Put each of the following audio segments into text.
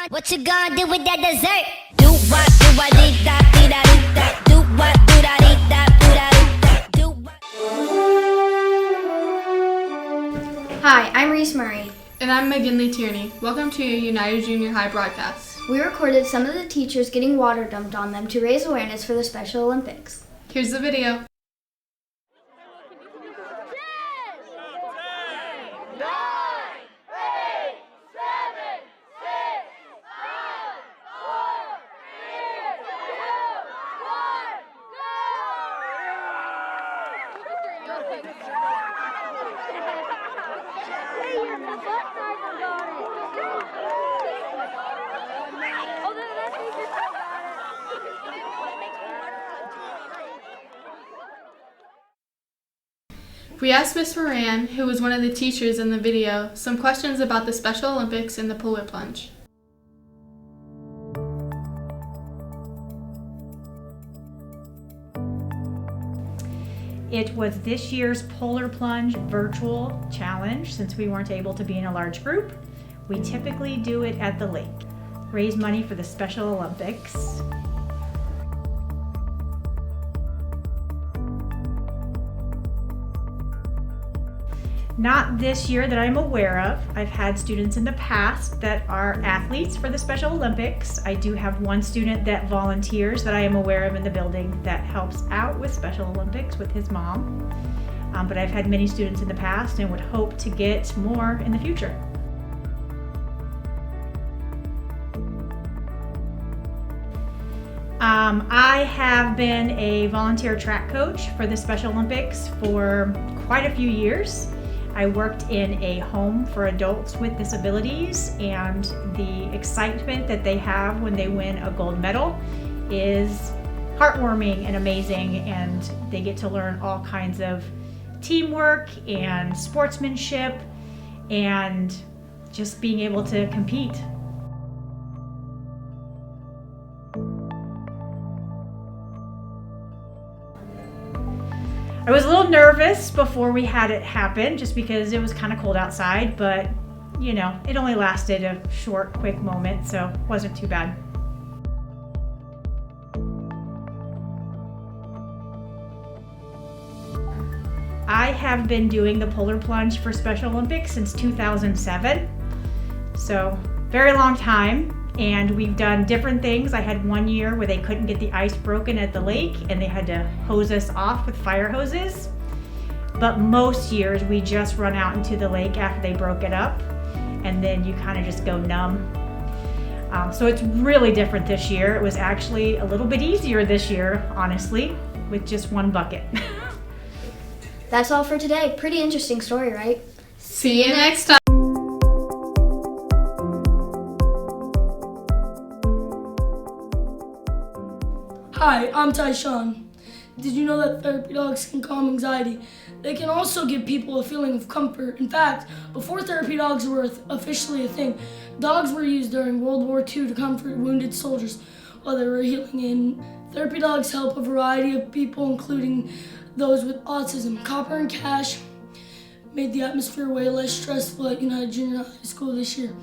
What you gonna do with that dessert? Do what, dee da, dee da, dee da. Do what, do da, dee da, do da, dee da. Do what. Hi, I'm Reese Murray. And I'm McGinley Tierney. Welcome to UJHS High Broadcast. We recorded some of the teachers getting water dumped on them to raise awareness for the Special Olympics. Here's the video. We asked Miss Moran, who was one of the teachers in the video, some questions about the Special Olympics and the polar plunge. It was this year's Polar Plunge virtual challenge since we weren't able to be in a large group. We typically do it at the lake. Raise money for the Special Olympics. Not this year that I'm aware of. I've had students in the past that are athletes for the Special Olympics. I do have one student that volunteers that I am aware of in the building that helps out with Special Olympics with his mom. But I've had many students in the past and would hope to get more in the future. I have been a volunteer track coach for the Special Olympics for quite a few years. I worked in a home for adults with disabilities, and the excitement that they have when they win a gold medal is heartwarming and amazing, and they get to learn all kinds of teamwork and sportsmanship and just being able to compete. I was a little nervous before we had it happen just because it was kind of cold outside, but you know, it only lasted a short, quick moment, so it wasn't too bad. I have been doing the polar plunge for Special Olympics since 2007, so very long time. And we've done different things. I had one year where they couldn't get the ice broken at the lake and they had to hose us off with fire hoses. But most years we just run out into the lake after they broke it up, and then you kind of just go numb. So it's really different this year. It was actually a little bit easier this year, honestly, with just one bucket. That's all for today. Pretty interesting story, right? See you next time. Hi, I'm Tyshawn. Did you know that therapy dogs can calm anxiety? They can also give people a feeling of comfort. In fact, before therapy dogs were officially a thing, dogs were used during World War II to comfort wounded soldiers while they were healing. And therapy dogs help a variety of people, including those with autism. Copper and Cash made the atmosphere way less stressful at United Junior High School this year,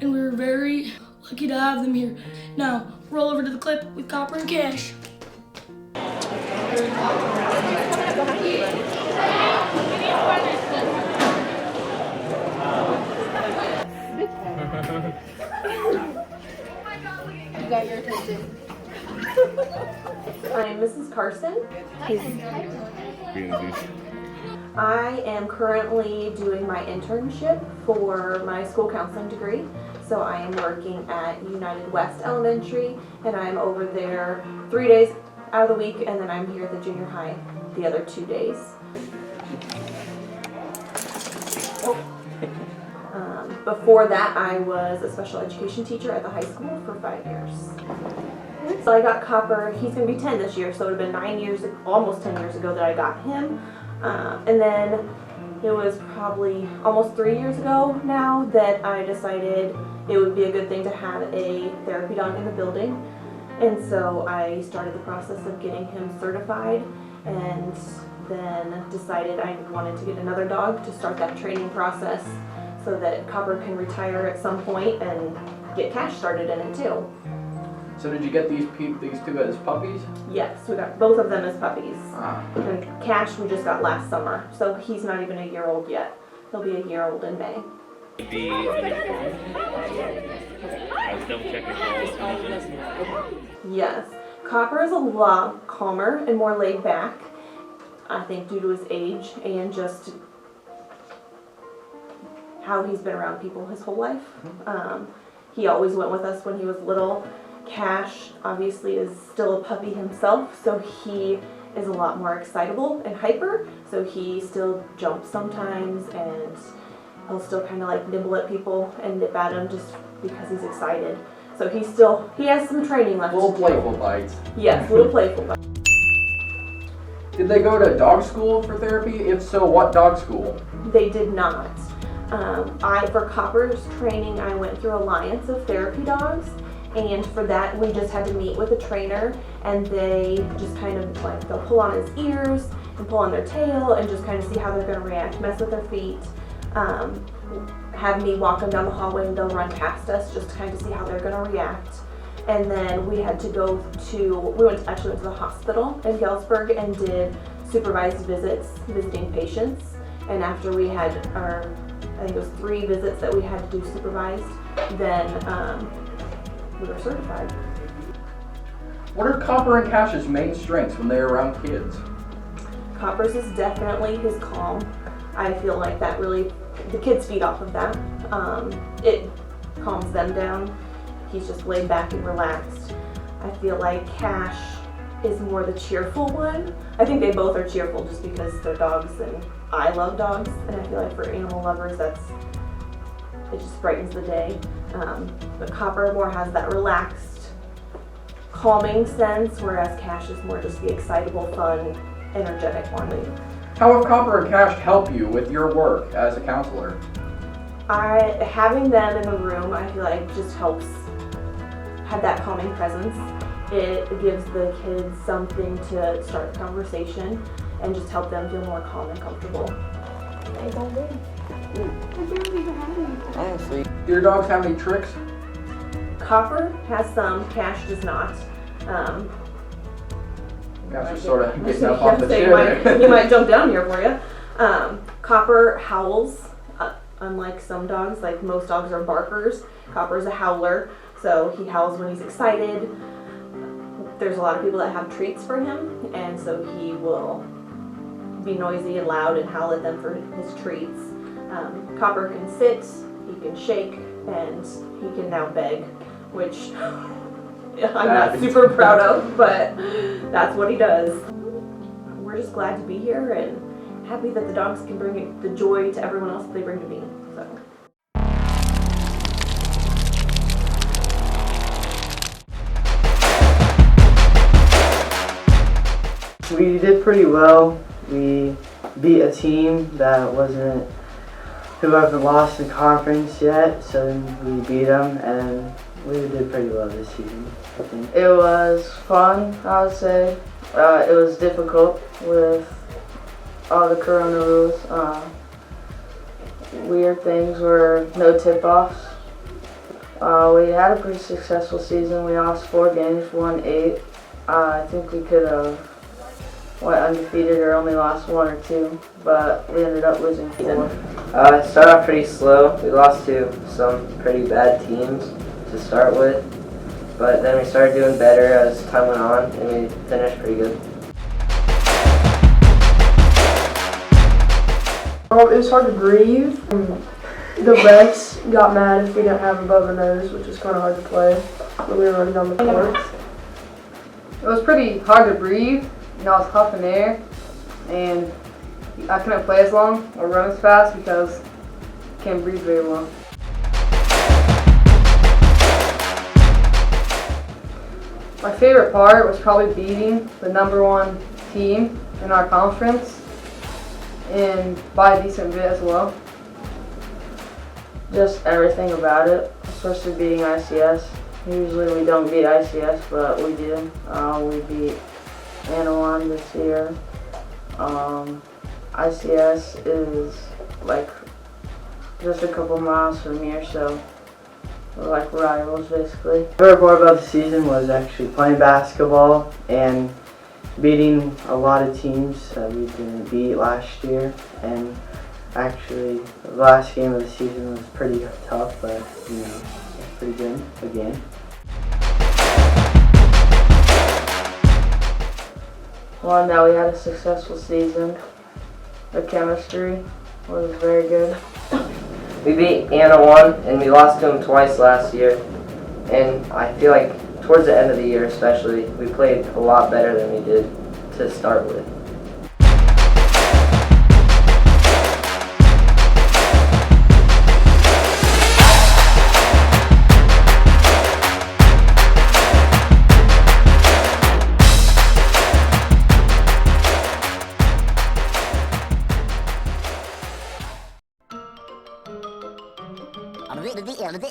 and we were very lucky to have them here. Now, roll over to the clip with Copper and Cash. I'm Mrs. Carson. I am currently doing my internship for my school counseling degree. So I am working at United West Elementary, and I'm over there 3 days out of the week, and then I'm here at the junior high the other 2 days. Before that, I was a special education teacher at the high school for 5 years. So I got Copper. He's going to be 10 this year, so it would have been 9 years, almost 10 years ago that I got him. And then it was probably almost 3 years ago now that I decided it would be a good thing to have a therapy dog in the building. And so I started the process of getting him certified, and then decided I wanted to get another dog to start that training process so that Copper can retire at some point and get Cash started in it too. So did you get these two as puppies? Yes, we got both of them as puppies. Ah. And Cash we just got last summer, so he's not even a year old yet. He'll be a year old in May. I was double checking. Yes, Copper is a lot calmer and more laid back. I think due to his age and just how he's been around people his whole life. He always went with us when he was little. Cash obviously is still a puppy himself, so he is a lot more excitable and hyper. So he still jumps sometimes, and he'll still kind of like nibble at people and nip at them just because he's excited. So he has some training left. Little playful bites. Yes, little playful bites. Did they go to dog school for therapy? If so, what dog school? They did not. For Copper's training, I went through Alliance of Therapy Dogs, and for that we just had to meet with a trainer, and they just kind of like, they'll pull on his ears and pull on their tail and just kind of see how they're going to react, mess with their feet, have me walk them down the hallway and they'll run past us just to kind of see how they're going to react. And then we had to we went to the hospital in Galesburg and did supervised visits, visiting patients. And after we had I think it was 3 visits that we had to do supervised, then we were certified. What are Copper and Cash's main strengths when they're around kids? Copper's is definitely his calm. I feel like that really, the kids feed off of that. It calms them down. He's just laid back and relaxed. I feel like Cash is more the cheerful one. I think they both are cheerful just because they're dogs and I love dogs, and I feel like for animal lovers it just brightens the day. But Copper more has that relaxed, calming sense, whereas Cash is more just the excitable, fun, energetic one. How have Copper and Cash helped you with your work as a counselor? Having them in the room, I feel like just helps have that calming presence. It gives the kids something to start the conversation and just help them feel more calm and comfortable. Do your dogs have any tricks? Copper has some, Cash does not. Cash is sort of getting up off the chair. He might jump down here for you. Copper howls, unlike some dogs. Like most dogs are barkers. Copper's a howler, so he howls when he's excited. There's a lot of people that have treats for him, and so he will be noisy and loud and howl at them for his treats. Copper can sit, he can shake, and he can now beg, which I'm not super proud of, but that's what he does. We're just glad to be here and happy that the dogs can bring the joy to everyone else that they bring to me. So. We did pretty well. We beat a team that who haven't lost the conference yet, so we beat them, and we did pretty well this season, I think. It was fun, I would say. It was difficult with all the corona rules. Weird things were no tip-offs. We had a pretty successful season. We lost 4 games, won 8. I think we could have went undefeated or only lost 1 or 2, but we ended up losing 4. It started off pretty slow. We lost to some pretty bad teams to start with, but then we started doing better as time went on, and we finished pretty good. It was hard to breathe. The Rex got mad if we didn't have above our nose, which was kind of hard to play when we were running down the court. It was pretty hard to breathe. I was huffing air, and I couldn't play as long or run as fast because I can't breathe very well. My favorite part was probably beating the #1 team in our conference, and by a decent bit as well. Just everything about it, especially beating ICS. Usually we don't beat ICS, but we do. We beat Anawan this year. ICS is like just a couple miles from here, so We're like rivals, basically. My favorite part about the season was actually playing basketball and beating a lot of teams that we didn't beat last year. And actually, the last game of the season was pretty tough, but you know, it was pretty good again. One, that we had a successful season. The chemistry was very good. We beat Anna one, and we lost to them twice last year. And I feel like towards the end of the year especially, we played a lot better than we did to start with.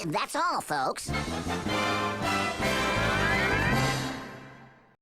That's all, folks.